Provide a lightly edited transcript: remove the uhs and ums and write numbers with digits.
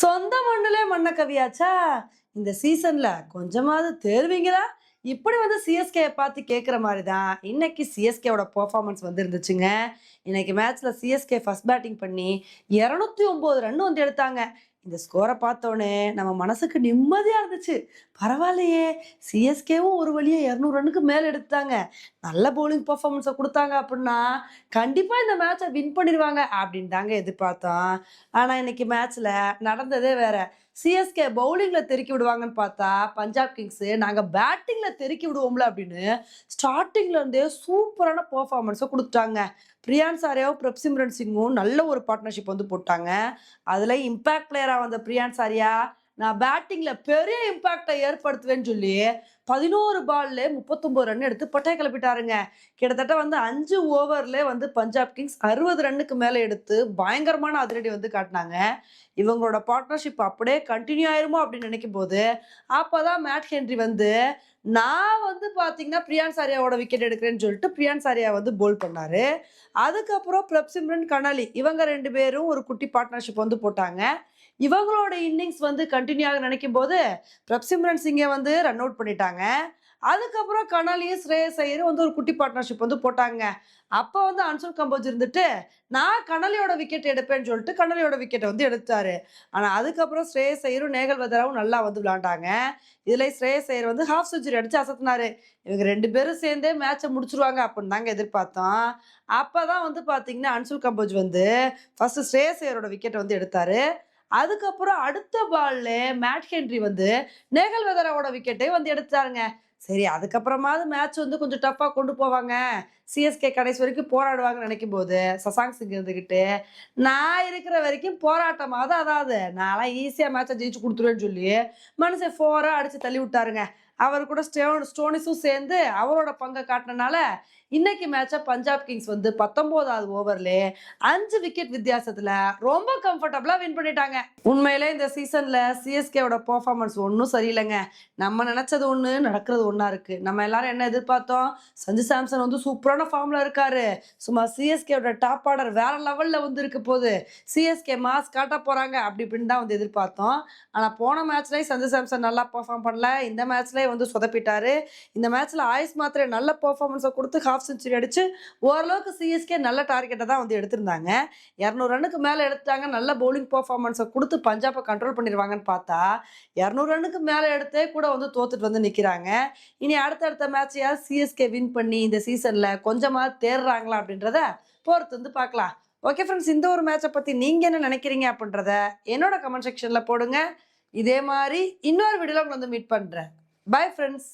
சொந்த மண்ணுலே மண்ண கவியாச்சா? இந்த சீசன்ல கொஞ்சமாவது தேறுவீங்களா? இப்படி வந்து சிஎஸ்கே பார்த்து கேட்கிற மாரி தான், இன்னைக்கு சிஎஸ்கேவோட பெர்ஃபார்மன்ஸ் வந்து இருந்துச்சுங்க. இன்னைக்கு மேட்ச்ல சிஎஸ்கே ஃபர்ஸ்ட் பேட்டிங் பண்ணி 209 ரன் வந்து எடுத்தாங்க. இந்த ஸ்கோர பார்த்தோனே நம்ம மனசுக்கு நிம்மதியா இருந்துச்சு. பரவாயில்லையே! சிஎஸ்கேவும் ஒரு வழியா 200 ரன்னுக்கு மேல எடுத்துட்டாங்க. நல்ல பவுலிங் பெர்ஃபார்மன்ஸ குடுத்தாங்க அப்புட்ன்னா, கண்டிப்பா இந்த மேட்ச வின் பண்ணிருவாங்க அப்படின்னு தாங்க எதிர்பார்த்தோம். ஆனா இன்னைக்கு மேட்ச்ல நடந்ததே வேற. சிஎஸ்கே பவுலிங்ல தெறிக்கி விடுவாங்கன்னு பார்த்தா, பஞ்சாப் கிங்ஸ் நாங்க பேட்டிங்ல தெறிக்கி விடுவோம்ல அப்படின்னு ஸ்டார்ட்டிங்ல இருந்தே சூப்பரான பெர்ஃபார்மன்ஸ குடுத்துட்டாங்க. பிரியான் சாரியாவும், பிரப்சிம்ரன் சிங்கும் நல்ல ஒரு பார்ட்னர்ஷிப் வந்து போட்டாங்க. அதுல இம்பாக்ட் பிளேயரா வந்த பிரியான் சாரியா, நான் பேட்டிங்ல பெரிய இம்பாக்ட்ட ஏற்படுத்துவேன்னு சொல்லி 11 பால்ல 39 ரன் எடுத்து பட்டைய கிளப்பிட்டாருங்க. கிட்டத்தட்ட வந்து 5 ஓவர்ல வந்து பஞ்சாப் கிங்ஸ் 60 ரன்னுக்கு மேல எடுத்து பயங்கரமான அதிரடி வந்து காட்டுனாங்க. இவங்களோட பார்ட்னர்ஷிப் அப்படியே கன்டின்யூ ஆயிருமோ அப்படின்னு நினைக்கும்போது, அப்பதான் மேட் ஹென்றி வந்து, நான் வந்து பார்த்தீங்கன்னா, பிரியான் சாரியாவோட விக்கெட் எடுக்கிறேன்னு சொல்லிட்டு பிரியான் சாரியா வந்து போல்ட் பண்ணாரு. அதுக்கப்புறம் பிரப்சிம்ரன், கனாலி இவங்க 2 பேரும் ஒரு குட்டி பார்ட்னர்ஷிப் வந்து போட்டாங்க. இவங்களோட இன்னிங்ஸ் வந்து கன்டின்யூ ஆக நினைக்கும்போது, பிரப்சிம்ரன் சிங்க வந்து ரன் அவுட் பண்ணிட்டாங்க. அதுக்கப்புறம் கனாலியும், ஸ்ரேயஸ் ஐயரும் வந்து ஒரு குட்டி பார்ட்னர்ஷிப் வந்து போட்டாங்க. அப்ப வந்து அன்சுல் கம்போஜ் இருந்துட்டு, நான் கனலியோட விக்கெட் எடுப்பேன்னு சொல்லிட்டு கனலியோட விக்கெட்ட வந்து எடுத்தாரு. ஆனா அதுக்கப்புறம் ஸ்ரேயஸ் ஐயரும், நேகல் வதராவும் நல்லா வந்து விளையாண்டாங்க. இதுல ஸ்ரேயஸ் ஐயர் வந்து ஹாஃப் செஞ்சுரி அடிச்சு அசத்துனாரு. இவங்க 2 பேரும் சேர்ந்தே மேட்ச முடிச்சுருவாங்க அப்படின்னு தாங்க எதிர்பார்த்தோம். அப்பதான் வந்து பார்த்தீங்கன்னா, அன்சுல் கம்போஜ் வந்து ஃபர்ஸ்ட் ஸ்ரேயஸ் ஐயரோட விக்கெட்ட வந்து எடுத்தாரு. அதுக்கப்புறம் அடுத்த பால்ல மேட் ஹென்றி வந்து நேகல் வெதராவோட விக்கெட்டை வந்து எடுத்தாருங்க. சரி அதுக்கப்புறமாவது மேட்ச் வந்து கொஞ்சம் டஃப்பா கொண்டு போவாங்க. சிஎஸ்கே கடைசி வரைக்கும் போராடுவாங்கன்னு நினைக்கும்போது, சசாங்க் சிங் இருந்துகிட்டு, நான் இருக்கிற வரைக்கும் போராட்டமாவது அதாவது நான்லாம் ஈஸியா மேட்ச ஜெயிச்சு குடுத்துருவேன்னு சொல்லி, மனுஷன் 4 அடிச்சு தள்ளி விட்டாருங்க. அவர் கூட ஸ்டோனிஸும் சேர்ந்து அவரோட பங்க காட்டுனனால, இன்னைக்கு மேட்ச பஞ்சாப் கிங்ஸ் வந்து 19வது ஓவர்லயே 5 விக்கெட் வித்தியாசத்துல ரொம்ப கம்ஃபர்டபுளா வின் பண்ணிட்டாங்க. உண்மையிலே இந்த சீசன்ல சிஎஸ்கேவோட பெர்ஃபார்மன்ஸ் ஒன்னும் சரியில்லைங்க. நம்ம நினைச்சது ஒண்ணு, நடக்கிறது ஒண்ணா இருக்கு. நம்ம எல்லாரும் என்ன எதிர்பார்த்தோம்? சஞ்சு சாம்சன் வந்து சூப்பரான ஃபார்ம்ல இருக்காரு. சும்மா சிஎஸ்கேவோட டாப் ஆர்டர் வேற லெவல்ல வந்து இருக்க போகுது. சிஎஸ்கே மாஸ் காட்ட போறாங்க அப்படி இப்படின்னு தான் வந்து எதிர்பார்த்தோம். ஆனா போன மேட்ச்லயும் சஞ்சு சாம்சன் நல்லா பெர்ஃபார்ம் பண்ணல. இந்த மேட்ச்லயே வந்து சொதப்பிட்டாரு. இந்த மேட்ச்ல ஆயுஷ் மாத்திரை நல்ல பெர்ஃபார்மன்ஸ குடுத்து ஹாஃப் செஞ்சுரி அடிச்சு ஓரளவுக்கு சிஎஸ்கே நல்ல டார்கெட்ட தான் வந்து எடுத்திருந்தாங்க. 200 ரன்னுக்கு மேல எடுத்தாங்க. நல்ல பவுலிங் பெர்ஃபார்மன்ஸ குடுத்து பஞ்சாப கண்ட்ரோல் பண்ணிருவாங்கன்னு பார்த்தா, 200 ரன்னுக்கு மேல எடுத்தே கூட வந்து தோத்துட்டு வந்து நிக்கிறாங்க. இனி அடுத்தடுத்த மேட்சையாவது சிஎஸ்கே வின் பண்ணி இந்த சீசன்ல கொஞ்சமாவது தேர்றாங்களா அப்படின்றத பொறுத்து வந்து பார்க்கலாம். ஓகே ஃப்ரெண்ட்ஸ், இந்த ஒரு மேட்ச பத்தி நீங்க என்ன நினைக்கிறீங்க அப்படின்றத என்னோட கமெண்ட் செக்ஷன்ல போடுங்க. இதே மாரி இன்னொரு வீடியோல உங்கள வந்து மீட் பண்றேன். Bye friends.